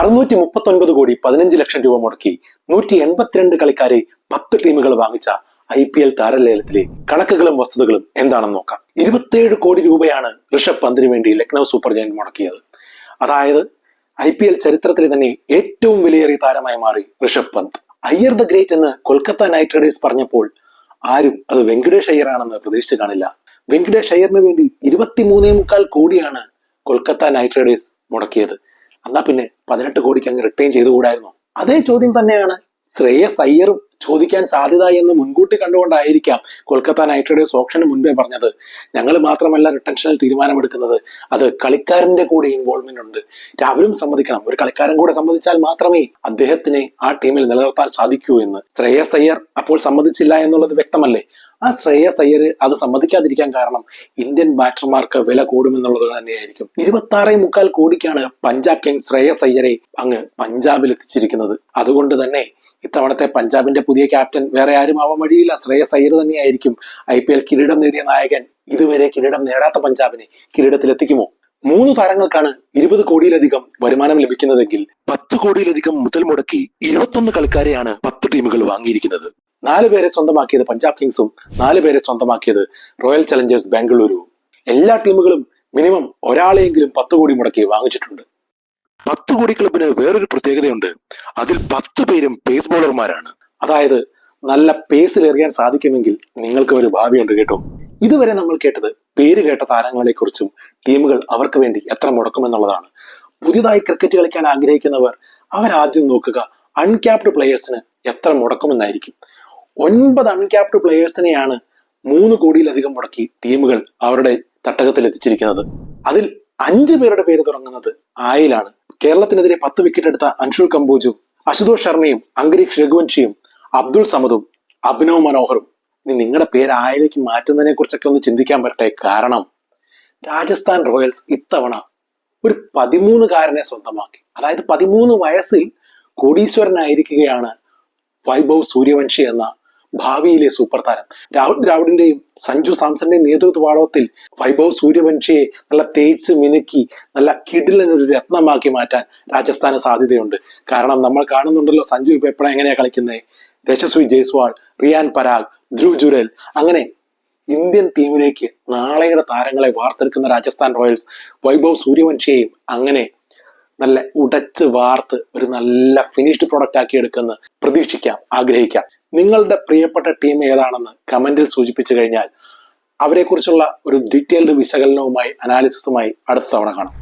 639 കോടി 15 ലക്ഷം രൂപ മുടക്കി 182 കളിക്കാരെ 10 ടീമുകൾ വാങ്ങിച്ച IPL താരലേലത്തിലെ കണക്കുകളും വസ്തുതകളും എന്താണെന്ന് നോക്കാം. 27 കോടി രൂപയാണ് ഋഷഭ് പന്തിന് വേണ്ടി ലക്നൗ സൂപ്പർ ജയന്റ് മുടക്കിയത്. അതായത് IPL ചരിത്രത്തിലെ തന്നെ ഏറ്റവും വിലയേറിയ താരമായി മാറി ഋഷഭ് പന്ത്. അയ്യർ ദ ഗ്രേറ്റ് എന്ന് കൊൽക്കത്ത നൈറ്റ് റൈഡേഴ്സ് പറഞ്ഞപ്പോൾ ആരും അത് വെങ്കടേഷ് അയ്യർ ആണെന്ന് പ്രതീക്ഷിച്ചു കാണില്ല. വെങ്കടേഷ് അയ്യറിന് വേണ്ടി 23.25 കോടിയാണ് കൊൽക്കത്ത നൈറ്റ് റൈഡേഴ്സ് മുടക്കിയത്. എന്നാ പിന്നെ 18 കോടിക്ക് അങ്ങ് റിട്ടേൺ ചെയ്തുകൂടായിരുന്നു? അതേ ചോദ്യം തന്നെയാണ് ശ്രേയസ് അയ്യറും ചോദിക്കാൻ സാധ്യത എന്ന് മുൻകൂട്ടി കണ്ടുകൊണ്ടായിരിക്കാം കൊൽക്കത്ത നൈറ്റ് റൈഡേഴ്സ് ഓപ്ഷന് മുൻപേ പറഞ്ഞത്, ഞങ്ങൾ മാത്രമല്ല റിട്ടൻഷനിൽ തീരുമാനമെടുക്കുന്നത്, അത് കളിക്കാരന്റെ കൂടെ ഇൻവോൾവ്മെന്റ് ഉണ്ട്, രാവിലും സമ്മതിക്കണം, ഒരു കളിക്കാരൻ കൂടെ സമ്മതിച്ചാൽ മാത്രമേ അദ്ദേഹത്തിനെ ആ ടീമിൽ നിലനിർത്താൻ സാധിക്കൂ എന്ന്. ശ്രേയസ് അയ്യർ അപ്പോൾ സമ്മതിച്ചില്ല എന്നുള്ളത് വ്യക്തമല്ലേ? ആ ശ്രേയസ് അയ്യർ അത് സമ്മതിക്കാതിരിക്കാൻ കാരണം ഇന്ത്യൻ ബാറ്റർമാർക്ക് വില കൂടുമെന്നുള്ളത് തന്നെയായിരിക്കും. 26.25 കോടിക്കാണ് പഞ്ചാബ് കിങ്സ് ശ്രേയസ് അയ്യരെ അങ്ങ് പഞ്ചാബിൽ എത്തിച്ചിരിക്കുന്നത്. അതുകൊണ്ട് തന്നെ ഇത്തവണത്തെ പഞ്ചാബിന്റെ പുതിയ ക്യാപ്റ്റൻ വേറെ ആരും ആവാൻ വഴിയില്ല, ശ്രേയസ് അയ്യർ തന്നെയായിരിക്കും. IPL കിരീടം നേടിയ നായകൻ ഇതുവരെ കിരീടം നേടാത്ത പഞ്ചാബിനെ കിരീടത്തിലെത്തിക്കുമോ? 3 താരങ്ങൾക്കാണ് 20 കോടിയിലധികം വരുമാനം ലഭിക്കുന്നതെങ്കിൽ 10 കോടിയിലധികം മുതൽ മുടക്കി 21 കളിക്കാരെയാണ് 10 ടീമുകൾ വാങ്ങിയിരിക്കുന്നത്. 4 പേരെ സ്വന്തമാക്കിയത് പഞ്ചാബ് കിങ്സും 4 പേരെ സ്വന്തമാക്കിയത് റോയൽ ചലഞ്ചേഴ്സ് ബാംഗ്ലൂരുവും. എല്ലാ ടീമുകളും മിനിമം ഒരാളെയെങ്കിലും 10 കോടി മുടക്കി വാങ്ങിച്ചിട്ടുണ്ട്. 10 കോടി ക്ലബിന് വേറൊരു പ്രത്യേകതയുണ്ട്. അതിൽ 10 പേരും പേസ് ബോളർമാരാണ്. അതായത് നല്ല പേസിൽ എറിയാൻ സാധിക്കുമെങ്കിൽ നിങ്ങൾക്ക് ഒരു ഭാവിയുണ്ട് കേട്ടോ. ഇതുവരെ നമ്മൾ കേട്ടത് പേര് കേട്ട താരങ്ങളെ കുറിച്ചും ടീമുകൾ അവർക്ക് വേണ്ടി എത്ര മുടക്കുമെന്നുള്ളതാണ്. പുതിയതായി ക്രിക്കറ്റ് കളിക്കാൻ ആഗ്രഹിക്കുന്നവർ അവരാദ്യം നോക്കുക അൺക്യാപ്ഡ് പ്ലെയേഴ്സിന് എത്ര മുടക്കുമെന്നായിരിക്കും. 9 അൺക്യാപ്ഡ് പ്ലെയേഴ്സിനെയാണ് 3 കോടിയിലധികം മുടക്കി ടീമുകൾ അവരുടെ തട്ടകത്തിൽ എത്തിച്ചിരിക്കുന്നത്. അതിൽ 5 പേരുടെ പേര് തുടങ്ങുന്നത് ആയിലാണ്. കേരളത്തിനെതിരെ 10 വിക്കറ്റ് എടുത്ത അൻഷുൽ കംബോജും അശുതോഷ് ശർമ്മയും അങ്കരീഷ് രഘുവൻഷിയും അബ്ദുൾ സമദും അഭിനവ് മനോഹറും. ഇനി നിങ്ങളുടെ പേര് ആയിലേക്ക് മാറ്റുന്നതിനെ കുറിച്ചൊക്കെ ഒന്ന് ചിന്തിക്കാൻ പറ്റട്ടെ. കാരണം രാജസ്ഥാൻ റോയൽസ് ഇത്തവണ ഒരു 13കാരനെ സ്വന്തമാക്കി. അതായത് 13 വയസ്സിൽ കോടീശ്വരനായിരിക്കുകയാണ് വൈഭവ് സൂര്യവംശി എന്ന ഭാവിയിലെ സൂപ്പർ താരം. രാഹുൽ ദ്രാവിഡിന്റെയും സഞ്ജു സാംസന്റെയും നേതൃത്വത്തിൽ വൈഭവ് സൂര്യവംശിയെ നല്ല തേച്ച് മിനുക്കി നല്ല കിടിലനൊരു രത്നമാക്കി മാറ്റാൻ രാജസ്ഥാന് സാധ്യതയുണ്ട്. കാരണം നമ്മൾ കാണുന്നുണ്ടല്ലോ സഞ്ജു ഇപ്പൊ എപ്പോഴാ എങ്ങനെയാ കളിക്കുന്നത്. യശസ്വി ജയ്സ്വാൾ, റിയാൻ പരാഗ്, ധ്രുവ് ജുരേൽ, അങ്ങനെ ഇന്ത്യൻ ടീമിലേക്ക് നാളെയുടെ താരങ്ങളെ വാർത്തെടുക്കുന്ന രാജസ്ഥാൻ റോയൽസ് വൈഭവ് സൂര്യവംശിയെയും അങ്ങനെ നല്ല ഉടച്ച് വാർത്ത് ഒരു നല്ല ഫിനിഷ്ഡ് പ്രൊഡക്റ്റ് ആക്കി എടുക്കുന്ന പ്രതീക്ഷിക്കാം, ആഗ്രഹിക്കാം. നിങ്ങളുടെ പ്രിയപ്പെട്ട ടീം ഏതാണെന്ന് കമന്റിൽ സൂചിപ്പിച്ചു കഴിഞ്ഞാൽ അവരെക്കുറിച്ചുള്ള ഒരു ഡീറ്റെയിൽഡ് വിശകലനവുമായി അനാലിസിസുമായി അടുത്ത തവണ കാണാം.